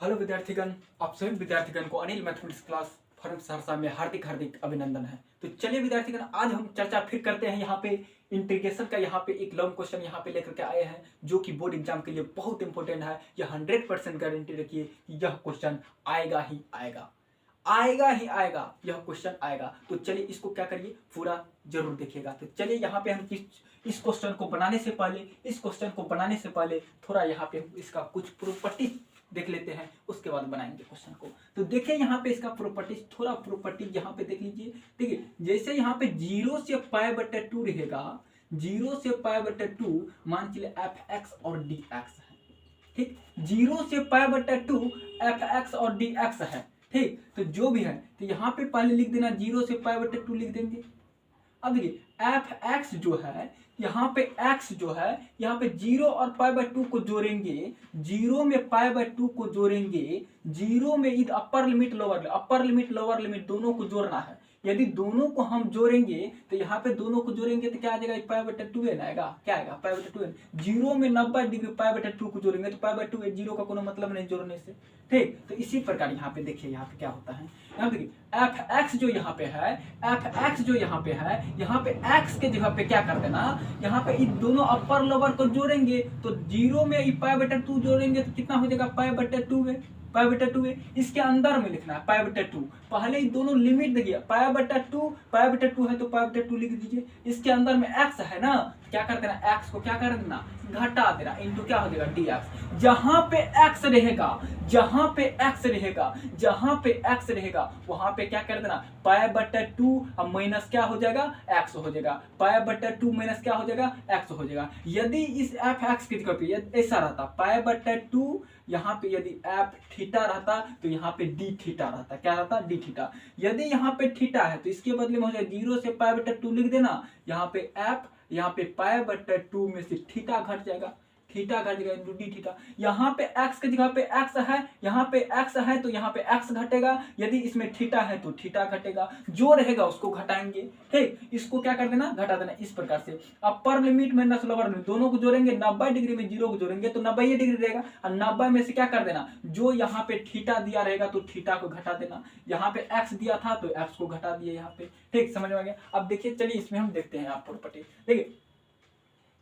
Hello विद्यार्थीगण, आप सभी विद्यार्थीगण को Anil mathematics class forum Saharsa में हार्दिक हार्दिक अभिनंदन है। तो चलिए विद्यार्थीगण, आज हम चर्चा फिर करते हैं यहाँ पे इंटीग्रेशन का। यहाँ पे एक लॉन्ग क्वेश्चन यहाँ पे लेकर के आए हैं जो कि बोर्ड एग्जाम के लिए बहुत इंपॉर्टेंट है। यह 100% गारंटी रखिए कि यह क्वेश्चन आएगा ही आएगा, आएगा ही आएगा, यह क्वेश्चन आएगा। तो चलिए इसको क्या करिए, पूरा जरूर देखिएगा। तो चलिए यहाँ पे हम इस क्वेश्चन को बनाने से पहले थोड़ा यहाँ पे इसका कुछ प्रॉपर्टी देख लेते हैं, उसके बाद बनाएंगे क्वेश्चन को। तो देखिए यहाँ पे इसका प्रॉपर्टीज, थोड़ा प्रॉपर्टीज यहाँ पे देख लीजिए। देखिए जैसे यहाँ पे 0 से π/2 रहेगा, 0 से π/2 मान चलिए fx और dx है, ठीक। 0 से π/2 fx और dx है, ठीक। तो जो भी है तो यहाँ पे पहले लिख देना 0 से π/2 लिख देंगे। अब देखिए fx जो है, यहाँ पे x जो है, यहाँ पे 0 और π/2 को जोड़ेंगे, 0 में π/2 को जोड़ेंगे, 0 में अपर लिमिट लोअर लिमिट दोनों को जोड़ना है। यदि दोनों को हम जोड़ेंगे तो यहाँ पे दोनों को जोड़ेंगे तो क्या आ जाएगा, π/2 आएगा। क्या आएगा, π/2। 0 में 90 डिग्री π/2 को जोड़ेंगे तो π/2 है, 0 का कोई मतलब नहीं जोड़ने से, ठीक। तो इसी प्रकार यहाँ पे देखिए यहाँ पे क्या होता है। यहाँ देखिए fx जो यहाँ पे है, यहाँ पे x के जगह पे क्या कर देना, यहाँ पे इन दोनों अपर लोअर को जोड़ेंगे तो 0 में π/2 जोड़ेंगे तो कितना हो जाएगा, π/2 है। इसके अंदर में लिखना है π/2। पहले ही दोनों लिमिट देखिए, π/2 है तो π/2 लिख दीजिए। इसके अंदर में x है ना, क्या कर देना, x को क्या कर देना, घटा देना, इनटू क्या हो जाएगा, dx। जहां पे x रहेगा वहां पे क्या कर देना, π/2 अब माइनस क्या हो जाएगा, x हो जाएगा। π/2 माइनस क्या हो जाएगा, x हो जाएगा। यदि इस fx की जगह पे ऐसा रहता π/2, यहाँ पे यदि f थीटा रहता तो यहाँ पे d थीटा रहता, क्या रहता, d थीटा। यदि यहाँ पे थीटा है तो इसके बदले में हो जाएगा 0 से π/2 लिख देना, यहाँ पे f, यहाँ पे π/2 में से थीटा घट जाएगा, इंटू डी थीटा। यहाँ पे x की जगह पे x है, यहाँ पे x है तो यहाँ पे x घटेगा। यदि इसमें थीटा है तो थीटा घटेगा, जो रहेगा उसको घटाएंगे, ठीक। इसको क्या कर देना, घटा देना। इस प्रकार से upper limit minus lower limit दोनों को जोड़ेंगे, 90 डिग्री में 0 को जोड़ेंगे तो 90 डिग्री रहेगा, और 90 में से क्या कर देना, जो यहाँ पे थीटा दिया रहेगा तो थीटा को घटा देना। यहाँ पे x दिया था तो x को घटा दिए यहाँ पे, ठीक। समझ में आ गया। अब देखिए चलिए इसमें हम देखते हैं आप प्रॉपर्टी। देखिए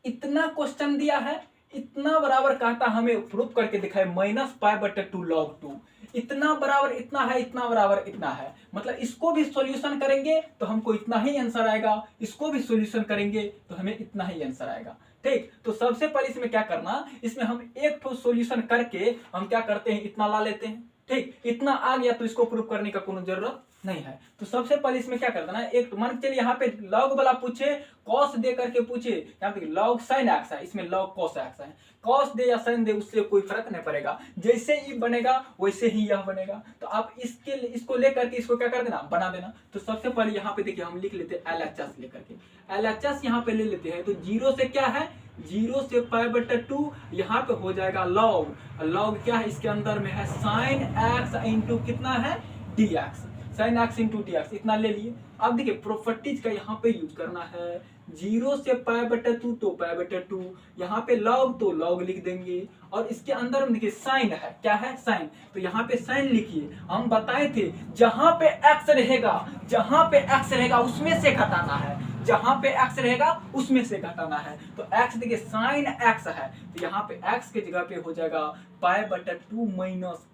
इतना क्वेश्चन दिया है, इतना बराबर कहता हमें प्रूफ करके दिखाए -π/2 log 2। इतना बराबर इतना है, इतना बराबर इतना है, मतलब इसको भी सॉल्यूशन करेंगे तो हमको इतना ही आंसर आएगा, इसको भी सॉल्यूशन करेंगे तो हमें इतना ही आंसर आएगा, ठीक। तो सबसे पहले इसमें क्या करना, इसमें हम एक ठो सॉल्यूशन करके हम क्या करते हैं, इतना ला लेते हैं, ठीक। इतना आ गया तो इसको प्रूफ करने का कोई जरूरत नहीं है। तो सबसे पहले इसमें क्या कर देना, एक मान चलिए यहाँ पे लॉग वाला पूछे, कॉस दे करके पूछे, यहाँ पे लॉग साइन एक्स है, इसमें लॉग कॉस एक्स है। कॉस दे या साइन दे उससे कोई फर्क नहीं पड़ेगा, जैसे ही बनेगा वैसे ही यह बनेगा। तो आप इसको लेकर के इसको क्या कर देना, बना देना। तो सबसे पहले यहाँ पे देखिए हम लिख लेते हैं LHS लेकर के, LHS यहाँ पे ले लेते हैं। तो 0 से क्या है, 0 से π/2 यहाँ पे हो जाएगा लॉग, लॉग क्या है, इसके अंदर में है साइन एक्स इंटू कितना है, dx, sign x into dx, इतना ले लिए। अब देखिए प्रॉपर्टीज का यहाँ पे यूज करना है, 0 से π/2 तो π/2, यहाँ पे लॉग तो लॉग लिख देंगे, और इसके अंदर में देखिए साइन है, क्या है, साइन, तो यहाँ पे साइन लिखिए। हम बताए थे जहां पे x रहेगा उसमें से घटाना है, जहां पे x रहेगा उसमें से घटाना है। तो x देखिए साइन x है, तो यहाँ पे x के जगह पे हो जाएगा π/2 माइनस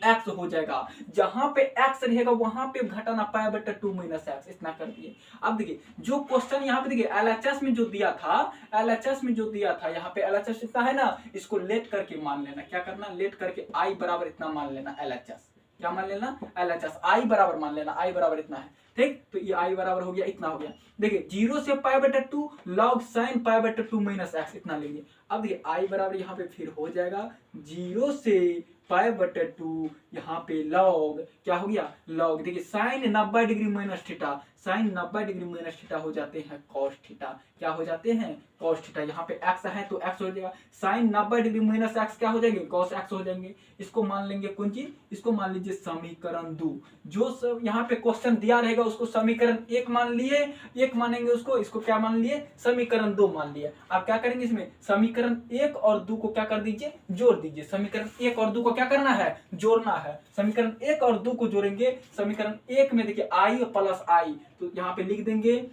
x हो जाएगा। जहां पे x रहेगा वहां पे घटाना π/2 माइनस x, इतना कर दिए। अब देखिए जो क्वेश्चन यहाँ पे देखिए LHS में जो दिया था, यहाँ पे LHS इतना है ना, इसको लेट करके मान लेना, क्या करना, लेट करके i बराबर इतना मान लेना, LHS क्या मान लेना, LHS i बराबर मान लेना, i बराबर इतना है, ठीक। तो ये i बराबर हो गया, इतना हो गया। देखिए 0 से π/2 log sin π/2 माइनस x, इतना लेंगे। अब देखिए i बराबर यहाँ पे फिर हो जाएगा 0 से π/2, यहाँ पे log क्या हो गया, log देखिए sine 90 degree minus theta, sine 90 degree minus theta हो जाते हैं कॉस थीटा, क्या हो जाते हैं, कॉस थीटा। यहाँ पे x है तो x हो जाएगा, साइन 90 डिग्री माइनस x क्या हो जाएंगे, कॉस x हो जाएंगे। इसको मान लेंगे कौन चीज, इसको मान लीजिए समीकरण 2। जो सब यहाँ पे क्वेश्चन दिया रहेगा बचेगा उसको समीकरण 1 मान लिए, 1 मानेंगे उसको, इसको क्या मान लिए, समीकरण 2 मान लिए। आप क्या करेंगे इसमें समीकरण 1 और 2 को क्या कर दीजिए, जोड़ दीजिए। समीकरण 1 और 2 को क्या करना है, जोड़ना है। समीकरण 1 और 2 को जोड़ेंगे। समीकरण 1 में देखिए आई प्लस आई, तो यहाँ पे लिख देंगे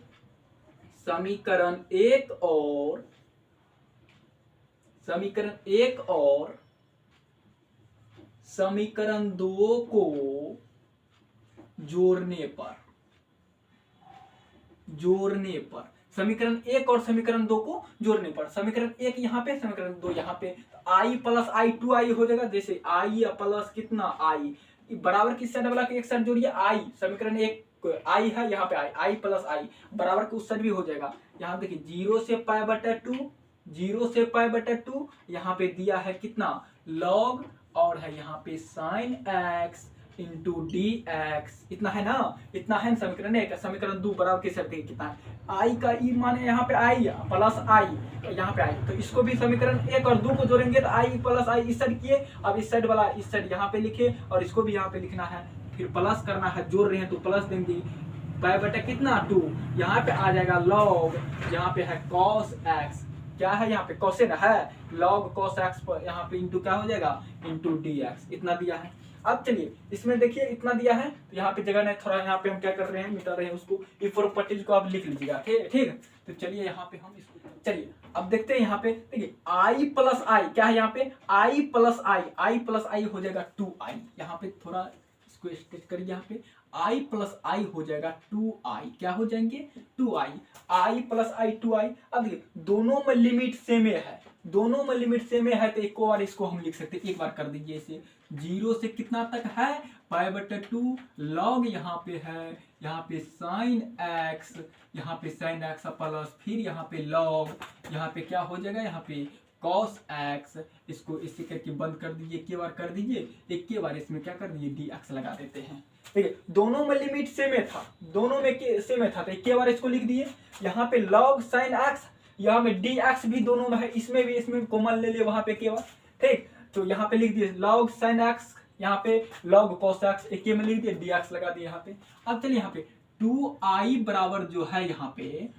समीकरण 1 और समीकरण 2 को जोड़ने पर समीकरण 1 और समीकरण 2 को जोड़ने पर समीकरण 1 यहाँ पे, समीकरण 2 यहाँ पे, तो आई प्लस आई 2i हो जाएगा। जैसे आई प्लस कितना आई बराबर किस साइड वाला के एक साइड जोड़िए आई, समीकरण 1 आई है यहाँ पे आई प्लस आई बराबर के उस साइड भी हो जाएगा। यहाँ देखिए 0 से पाई बटा 2 यहाँ पे दिया है कितना लॉग और है यहाँ पे sign x into D x, इतना है ना, इतना है समीकरण 1। समीकरण 2 बराबर किस साइड कितना है, आई का ई माने यहाँ पे आई प्लस आई, तो यहाँ पे आई, तो इसको भी समीकरण 1 और 2 को जोड़ेंगे तो आई प्लस आई इस साइड किए। अब इस साइड वाला इस साइड यहाँ पे लिखे और इसको भी यहाँ पे लिखना है, फिर प्लस करना है, जोड़ रहे हैं तो प्लस देंगे। पाई बटा कितना 2, यहाँ पे आ जाएगा लॉग, यहाँ पे है कॉस एक्स, क्या है यहाँ पे कोसेन है, लॉग कॉस एक्स पर यहाँ पे इंटू क्या हो जाएगा, इंटू डी एक्स, इतना दिया है। अब चलिए इसमें देखिए इतना दिया है, तो यहाँ पे जगह नहीं, थोड़ा यहाँ पे हम क्या कर रहे हैं, मिटा रहे हैं उसको, ये प्रॉपर्टीज को आप लिख लीजिएगा, ठीक। तो चलिए यहाँ पे हम इसको, चलिए अब देखते हैं यहाँ पे देखिए आई प्लस आई क्या है, यहाँ पे आई प्लस आई हो जाएगा 2i, यहाँ पे थोड़ा इसको स्टेट करिए, यहाँ पे आई प्लस आई हो जाएगा 2i, क्या हो जाएंगे 2i, आई प्लस आई 2i। अब देखिए दोनों में लिमिट सेम है, तो एक बार इसको हम लिख सकते हैं, एक बार कर दीजिए इसे, 0 से कितना तक है पाई बटा 2 लॉग, यहाँ पे है यहाँ पे साइन एक्स, यहाँ पे साइन एक्स प्लस फिर यहाँ पे लॉग, यहाँ पे क्या हो जाएगा, यहाँ पे कॉस एक्स, इसको इसी करके बंद कर दीजिए, एक बार कर दीजिए, एक बार इसमें क्या कर दीजिए डी एक्स लगा देते हैं। ठीक है, दोनों में लिमिट सेम था, तो एक बार इसको लिख दिए, यहाँ पे लॉग साइन एक्स, यहाँ पे डी एक्स भी दोनों में है, इसमें कॉमन ले लिए वहां पे केवल, ठीक। तो यहाँ पे लिख दिए लॉग साइन एक्स, यहाँ पे लॉग कॉस एक्स, एक में लिख दिए डी एक्स लगा दिए यहाँ पे। अब चलिए यहाँ पे 2i बराबर जो है यहाँ पे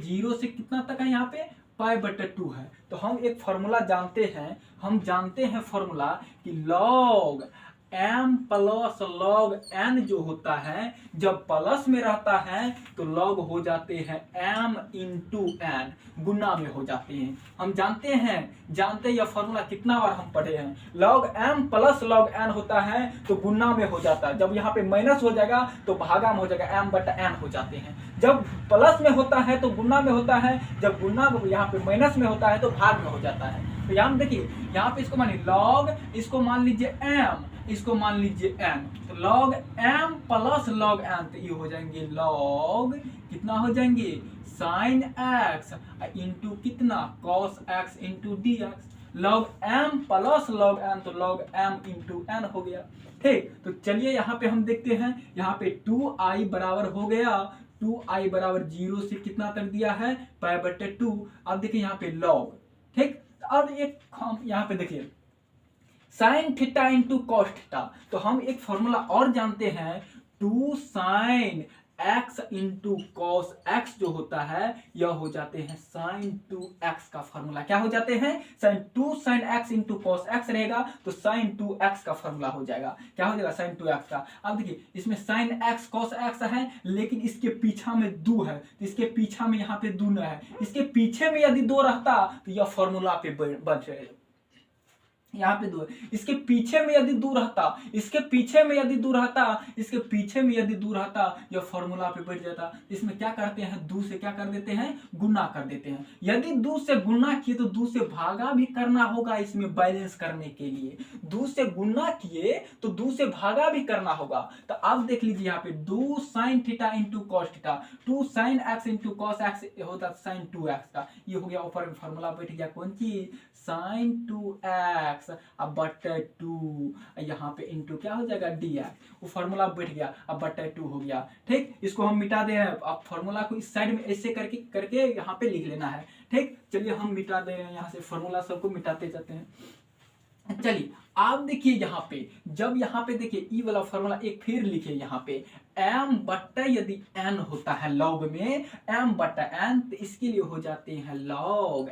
0 से कितना तक है, यहाँ पे पाई बटा 2 है। तो हम एक फॉर्मूला जानते हैं, फॉर्मूला कि log m plus log n जो होता है, जब प्लस में रहता है तो लॉग हो जाते हैं m इंटू n, गुना में हो जाते हैं। हम जानते यह फॉर्मूला कितना बार हम पढ़े हैं, log m plus log n होता है तो गुना में हो जाता है, जब यहाँ पे माइनस हो जाएगा तो भागा में हो जाएगा, m बटा n हो जाते हैं। जब प्लस में होता है तो गुना में होता है, जब गुना यहाँ पे माइनस में होता है तो भाग में हो जाता है। तो यहाँ देखिए यहाँ पे इसको मानिए लॉग, इसको मान लीजिए m, इसको मान लीजिए n, तो log m plus log n, तो ये हो जाएंगे लॉग कितना हो जाएंगे साइन x इंटू कितना cos x into D x, log m plus log n, तो लॉग m इंटू n हो गया, ठीक। तो चलिए यहाँ पे हम देखते हैं, यहाँ पे 2i बराबर हो गया, 2i बराबर 0 से कितना तक दिया है पाई बटे 2। अब देखिए यहाँ पे लॉग, ठीक। अब एक हम यहाँ पे देखिए sine theta into cos theta, तो हम एक फॉर्मूला और जानते हैं, 2 sign x into cos x जो होता है यह हो जाते हैं साइन 2x का फॉर्मूला, क्या हो जाते हैं2 sine x into cos x रहेगा तो साइन 2x का फॉर्मूला हो जाएगा, क्या हो जाएगा साइन 2x का। अब देखिए इसमें साइन एक्स कॉस एक्स है, लेकिन इसके पीछा में 2 है, तो इसके पीछा में यहाँ पे 2 न है, इसके पीछे में यदि 2 रहता तो यह फॉर्मूला पे बन जाएगा, यहाँ पे 2 है, इसके पीछे में यदि 2 रहता, इसके पीछे में यदि 2 रहता, यह फॉर्मूला पे बैठ जाता। इसमें क्या करते हैं 2 से क्या कर देते हैं गुना कर देते हैं, यदि 2 से गुना किए तो 2 से भागा भी करना होगा, इसमें बैलेंस करने के लिए 2 से गुना किए तो 2 से भागा भी करना होगा। तो अब देख लीजिए यहाँ पे 2 sine theta into cos theta, 2 sign x into cos x होता साइन 2x का, ये हो गया ऊपर में फॉर्मूला बैठ गया कौन चीज साइन 2x अब बटे 2, यहाँ पे इंटू क्या हो जाएगा dx, वो फॉर्मूला बैठ गया, अब बटे 2 हो गया, ठीक। इसको हम मिटा दे रहे हैं, अब फॉर्मूला को इस साइड में ऐसे करके यहाँ पे लिख लेना है, ठीक। चलिए हम मिटा दे रहे हैं, यहाँ से फॉर्मूला सबको मिटाते जाते हैं। चलिए आप देखिए यहाँ पे, जब यहाँ पे देखिए ई वाला फॉर्मूला एक फिर लिखे यहाँ पे, m बट्टा यदि n होता है लॉग में, m बट्टा n, तो इसके लिए हो जाते हैं log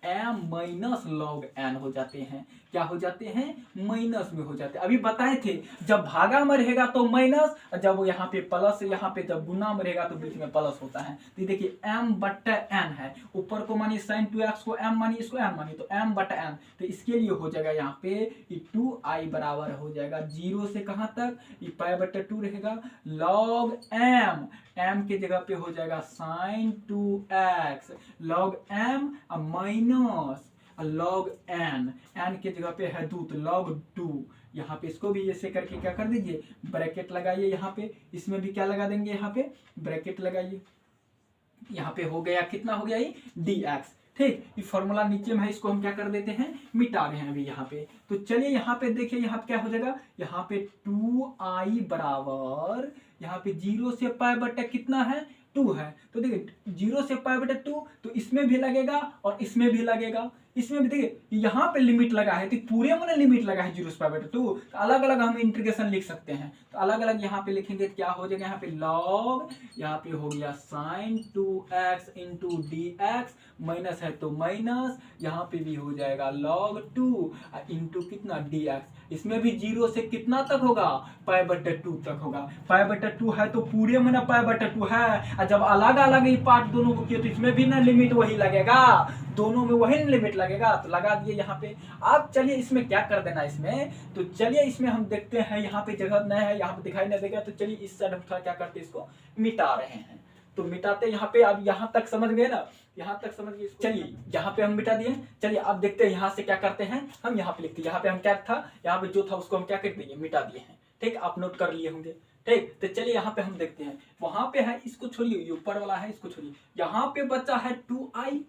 m minus log n हो जाते हैं। क्या हो जाते हैं? माइनस में हो जाते हैं। अभी बताए थे जब भागा में रहेगा तो माइनस, और जब वो यहाँ पे प्लस, यहाँ पे जब गुना में रहेगा तो बीच में प्लस होता है। तो देखिए m बट्टा n है, ऊपर को मानिए sin 2x को m मानिए, इसको n मानिए, तो m बट्टा n, तो इसके लिए हो जाएगा यहाँ पे 2i बराबर हो जाएगा 0 से कहाँ तक, पाई बट्टा 2 रहेगा लॉग m के जगह पे हो जाएगा sin 2x log m minus log n के जगह पे है 2 तो log 2। यहाँ पे इसको भी ऐसे करके क्या कर दीजिए, ब्रैकेट लगाइए, यहाँ पे इसमें भी क्या लगा देंगे, यहाँ पे ब्रैकेट लगाइए। यहाँ पे हो गया, कितना हो गया ये dx। ठीक, ये फॉर्मूला नीचे में है, इसको हम क्या कर देते हैं, मिटा रहे हैं अभी यहाँ पे। तो चलिए यहाँ पे देखिए, यहाँ पे क्या हो जाएगा, यहाँ पे 2i बराबर, यहाँ पे 0 से पाई बट्टा कितना है, 2 है। तो देखिए 0 से पाई बट्टा 2, तो इसमें भी लगेगा और इसमें भी लगेगा, इसमें भी देखिए यहाँ पे लिमिट लगा है, तो पूरे में लिमिट लगा है 0 से पाई बट्टा 2, तो अलग अलग हम इंटीग्रेशन लिख सकते हैं। तो अलग अलग यहाँ पे लिखेंगे तो क्या हो जाएगा, यहाँ पे लॉग, यहाँ पे हो गया sin 2x into dx, minus है तो माइनस, यहाँ पे भी हो जाएगा log 2 इंटू कितना dx। इसमें भी 0 से कितना तक होगा, पाई बट्टा 2 तक होगा। पाई बट्टा 2 है तो पूरे में ना पाई बट्टा 2 है, और जब अलग अलग ही पार्ट दोनों को किए तो इसमें भी ना लिमिट वही लगेगा, दोनों में वही लिमिट लगेगा। तो लगा दिए यहाँ पे। अब चलिए इसमें क्या कर देना, इसमें तो चलिए इसमें हम देखते हैं, यहाँ पे जगह नहीं है, यहाँ पे दिखाई नहीं देगा, तो चलिए इस साइड हम क्या करते हैं, इसको मिटा रहे हैं। तो मिटाते यहाँ पे, अब यहाँ तक समझ गए ना, यहाँ तक समझ गए। चलिए यहाँ पे हम मिटा दिए। चलिए अब देखते हैं यहाँ से क्या करते हैं, हम यहाँ पे लिखते हैं, यहाँ पे हम क्या था, यहाँ पे जो था उसको हम क्या कर दिए, मिटा दिए हैं। ठीक, आप नोट कर लिए होंगे। ठीक, तो चलिए यहाँ पे हम देखते हैं, वहां पे है, इसको छोड़िए, ऊपर वाला है इसको छोड़िए, यहाँ पे बचा है 2i,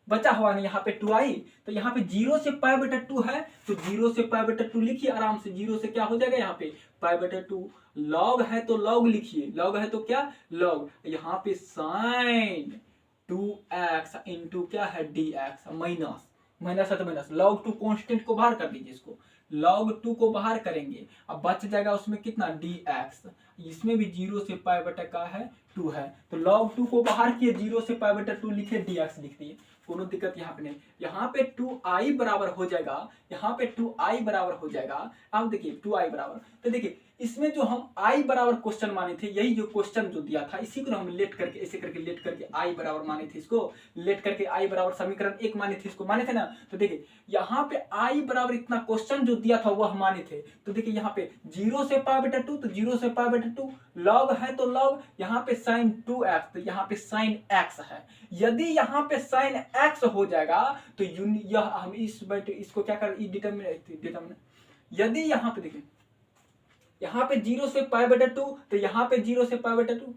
बचा हुआ नहीं यहाँ पे 2i, तो यहाँ पे 0 से पाई बटा 2 है, तो 0 से पाई बटा 2 लिखिए आराम से। 0 से क्या हो जाएगा, यहाँ पे पाई बटा 2, लॉग है तो लॉग लिखिए, लॉग है तो क्या लॉग, यहाँ पे sin 2x इंटू क्या है dx, माइनस, माइनस है तो माइनस, log 2 कांस्टेंट को बाहर कर दीजिए, इसको log 2 को बाहर करेंगे, अब बच जाएगा उसमें कितना dx, इसमें भी 0 से पाई बटा का है 2 है, तो log 2 को बाहर किए, 0 से पाई बटा 2 लिखे, dx लिख दिए, कोनो दिक्कत यहाँ पे नहीं। यहाँ पे 2i बराबर हो जाएगा, यहाँ पे 2i बराबर हो जाएगा। अब देखिए 2i बराबर, तो देखिए इसमें जो हम i बराबर क्वेश्चन माने थे, यही जो क्वेश्चन जो दिया था, इसी को हम लेट करके ऐसे करके लेट करके i बराबर माने थे, इसको लेट करके i बराबर समीकरण 1 माने थे, इसको माने थे ना। तो देखिए यहाँ पे i बराबर इतना क्वेश्चन जो दिया था वह माने थे। तो देखिए यहाँ पे 0 से पाई बटा 2, तो 0 से पाई बटा 2, लॉग है तो लॉग, यहाँ पे sin 2x, तो यहाँ पे sin x है। यदि यहाँ पे sin x हो जाएगा तो यह हम इसको क्या कर डिटरमिनेंट, यदि यहाँ पे देखिए, यहाँ पे 0 से पाई बटा 2, तो यहाँ पे 0 से पाई बटा 2,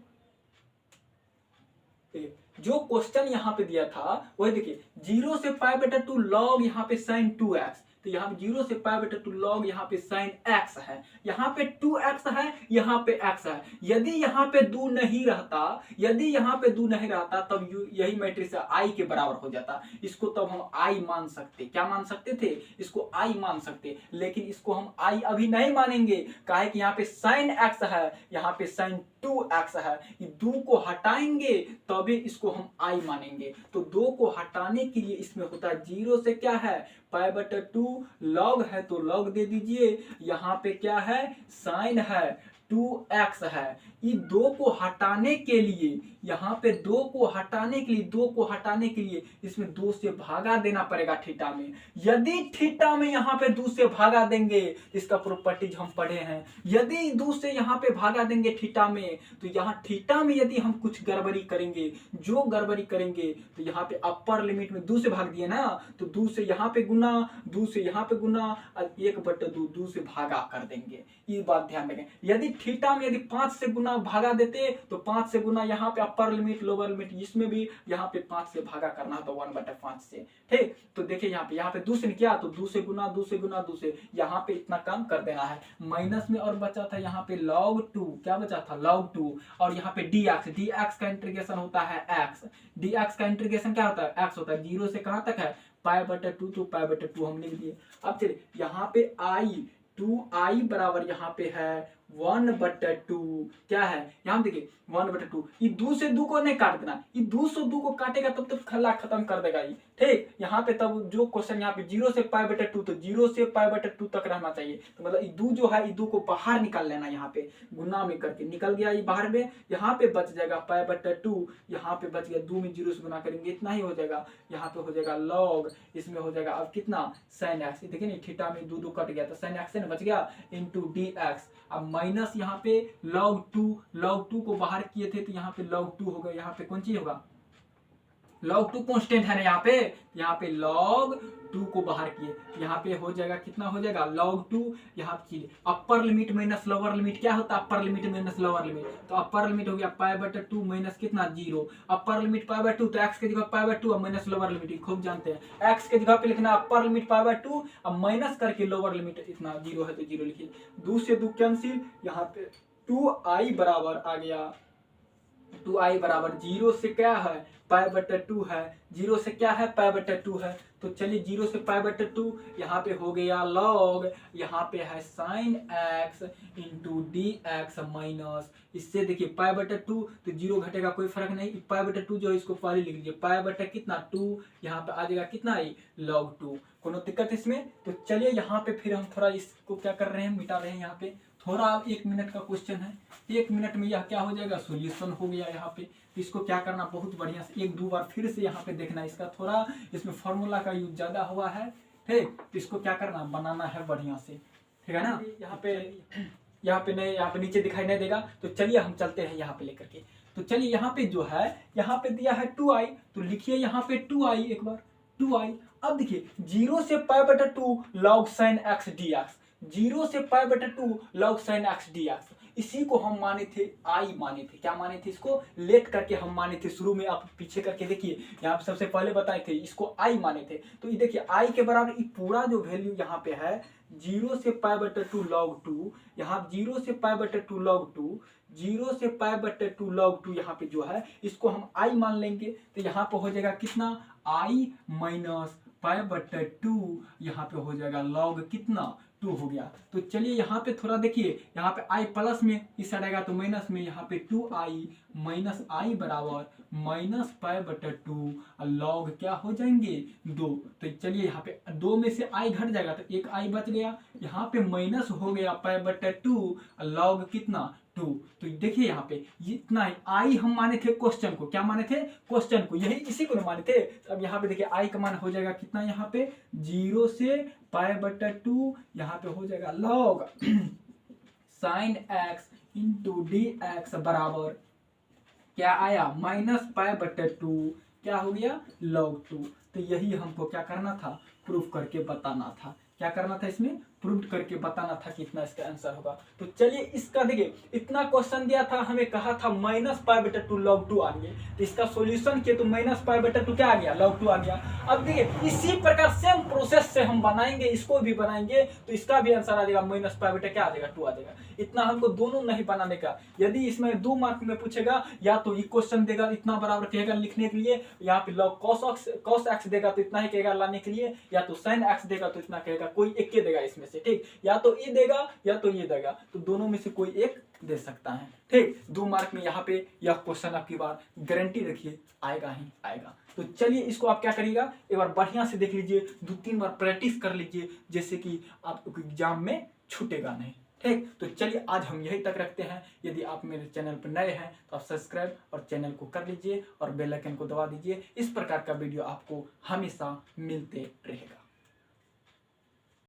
जो क्वेश्चन यहाँ पे दिया था वही देखिए, 0 से पाई बटा 2 लॉग यहाँ पे sin 2x, तो यहाँ पे 0 से पाई बटा 2 लॉग यहाँ पे sin x है, यहाँ पे 2x है, यहाँ पे x है। यदि यहाँ पे 2 नहीं रहता, यदि यहाँ पे 2 नहीं रहता, तब यही मैट्रिक्स i के बराबर हो जाता। इसको तब हम i मान सकते, क्या मान सकते थे, इसको i मान सकते, लेकिन इसको हम i अभी नहीं मानेंगे, काहे कि यहाँ पे sin x है, यहाँ पे sin 2x है, ये 2 को हटाएंगे तभी इसको हम i मानेंगे। तो 2 को हटाने के लिए इसमें होता है 0 से क्या है, पाई बटा 2, लॉग है तो लॉग दे दीजिए, यहाँ पे क्या है, साइन है, 2x है। ये 2 को हटाने के लिए, यहाँ पे 2 को हटाने के लिए, 2 को हटाने के लिए इसमें 2 से भागा देना पड़ेगा थीटा में। यदि थीटा में यहाँ पे 2 से भागा देंगे, इसका प्रॉपर्टीज हम पढ़े हैं, यदि 2 से यहाँ पे भागा देंगे थीटा में, तो यहाँ थीटा में यदि हम कुछ गड़बड़ी करेंगे, जो गड़बड़ी करेंगे, तो यहाँ पे अपर लिमिट में 2 से भाग दिए ना, तो 2 से यहाँ पे गुना, 2 से यहाँ पे गुना, 1/2 2 से भागा कर देंगे। ये बात ध्यान रखें। यदि थीटा में यदि 5 से गुना भागा देते, तो 5 से गुना यहाँ पे अपर लिमिट लोअर लिमिट, इसमें भी यहाँ पे 5 से भागा करना तो 1/5 से। ठीक, तो देखिए यहाँ पे 2 से किया, तो 2 से गुना, 2 से गुना, 2 से, यहाँ पे इतना काम कर देना है। माइनस में और बचा था यहाँ पे log 2, क्या बचा था, log 2, और यहाँ पे dx का इंटीग्रेशन होता है x, dx का इंटीग्रेशन क्या होता है, x होता है। 0 से कहाँ तक है, π/2 तो π/2 हम लिख दिए। अब चलिए यहाँ पे आई 2i बराबर यहाँ पे है 1/2 क्या है यहाँ देखिए 1/2। ये 2 से 2 को नहीं काट देना, ये 2 से 2 को काटेगा तब तक खला खत्म कर देगा ये, ठीक। यहाँ पे तब जो क्वेश्चन यहाँ पे 0 से π/2 तो 0 से π/2 तक रहना चाहिए। तो मतलब ये 2 जो है ये 2 को बाहर निकाल लेना, यहाँ पे गुना में करके निकल गया ये बाहर में। यहाँ पे बच जाएगा π/2, यहाँ पे बच गया 2 में 0 से गुना करेंगे इतना ही हो जाएगा। यहाँ पे हो जाएगा log, इसमें हो जाएगा अब कितना sin x, देखिए नहीं थीटा में 2 कट गया तो sin x बच गया इंटू dx। अब माइनस यहाँ पे log 2 को बाहर किए थे तो यहाँ पे log 2 होगा, यहाँ पे कौन चीज होगा log 2 कांस्टेंट है ना यहाँ पे log 2 को बाहर किए, यहाँ पे हो जाएगा कितना हो जाएगा log 2। यहाँ पे upper limit minus lower limit क्या होता है upper limit minus lower limit, तो अपर लिमिट हो गया π/2 माइनस कितना 0, अपर लिमिट π/2 तो x के जगह π/2 और माइनस लोअर लिमिट खूब जानते हैं, x के जगह पे लिखना अपर लिमिट π/2 और माइनस करके लोअर लिमिट इतना 0 है तो 0 लिखिए। 2 से 2 कैंसिल, यहाँ पे 2i बराबर आ गया 2i बराबर 0 से क्या है π/2 है, 0 से क्या है π/2 है। तो चलिए 0 से π/2 यहाँ पे हो गया log, यहाँ पे है sin x into dx minus, इससे देखिए π/2 तो 0 घटेगा कोई फर्क नहीं, π/2 जो है इसको पहले लिख लीजिए π/2 कितना 2, यहाँ पे आ जाएगा कितना है log 2, कोनो दिक्कत इसमें। तो चलिए यहाँ पे फिर हम थोड़ा इसको क्या कर रहे हैं मिटा रहे हैं, यहाँ पे थोड़ा 1 मिनट का क्वेश्चन है, 1 मिनट में यह क्या हो जाएगा सॉल्यूशन हो गया। यहाँ पे इसको क्या करना बहुत बढ़िया से 1-2 बार फिर से यहाँ पे देखना, इसका थोड़ा इसमें फॉर्मूला का यूज ज्यादा हुआ है, ठीक। तो इसको क्या करना बनाना है बढ़िया से, ठीक है ना। यहाँ पे नहीं, यहाँ पे नीचे दिखाई नहीं देगा तो चलिए हम चलते हैं यहाँ पे लेकर के। तो चलिए यहाँ पे जो है यहाँ पे दिया है 2i तो लिखिए यहाँ पे 2i एक बार 2i। अब देखिए 0 से π/2 log sin x dx, 0 से π/2 log sin x dx, इसी को हम माने थे i माने थे, क्या माने थे इसको लेट करके हम माने थे शुरू में। आप पीछे करके देखिए यहाँ पे सबसे पहले बताए थे इसको i माने थे, तो ये देखिए i के बराबर ये पूरा जो वैल्यू यहाँ पे है 0 से π/2 log 2, यहाँ 0 से π/2 log 2, 0 से π/2 log 2 यहाँ पे जो है इसको हम i मान लेंगे तो यहाँ पे हो जाएगा कितना i माइनस π/2, यहाँ पे हो जाएगा log कितना 2 हो गया। तो चलिए यहाँ पे थोड़ा देखिए, यहाँ पे i प्लस में इस साइड आएगा तो माइनस में, यहाँ पे 2i माइनस i बराबर माइनस π/2 log क्या हो जाएंगे 2। तो चलिए यहाँ पे 2 में से i घट जाएगा तो एक i बच गया, यहाँ पे माइनस हो गया π/2 log कितना 2। तो देखिए यहाँ पे इतना ही i हम माने थे क्वेश्चन को, क्या माने थे क्वेश्चन को, यही इसी को माने थे। तो अब यहाँ पे देखिए i का मान हो जाएगा कितना, यहाँ पे 0 से π/2 यहाँ पे हो जाएगा log sin x into dx बराबर क्या आया माइनस π/2 क्या हो गया log 2। तो यही हमको क्या करना था प्रूफ करके बताना था, क्या करना था इसमें प्रूफ करके बताना था कितना इसका आंसर होगा। तो चलिए इसका देखिए इतना क्वेश्चन दिया था, हमें कहा था माइनस π/2 log 2 आ गया, तो इसका सॉल्यूशन किया तो माइनस π/2 क्या आ गया log 2 आ गया। अब देखिए इसी प्रकार सेम प्रोसेस से हम बनाएंगे, इसको भी बनाएंगे तो इसका भी आंसर आ जाएगा माइनस π/2 क्या आ जाएगा 2 आ जाएगा। इतना हमको दोनों नहीं बनाने का, यदि इसमें 2 मार्क में पूछेगा या तो ये क्वेश्चन देगा इतना बराबर कहेगा लिखने के लिए, यहाँ पे log cos x देगा तो इतना ही कहेगा लाने के लिए, या तो sin x देगा तो इतना कहेगा, कोई एक के देगा इसमें से, ठीक। या तो ये देगा या तो ये देगा, तो दोनों में से कोई एक दे सकता है, ठीक। 2 मार्क में यहाँ पे यह क्वेश्चन आपकी बार गारंटी रखिए आएगा ही आएगा। तो चलिए इसको आप क्या करिएगा एक बार बढ़िया से देख लीजिए, 2-3 बार प्रैक्टिस कर लीजिए, जैसे कि आपको एग्जाम में छूटेगा नहीं, ठीक। तो चलिए आज हम यही तक रखते हैं। यदि आप मेरे चैनल पर नए हैं तो आप सब्सक्राइब और चैनल को कर लीजिए और बेल आइकन को दबा दीजिए, इस प्रकार का वीडियो आपको हमेशा मिलते रहेगा।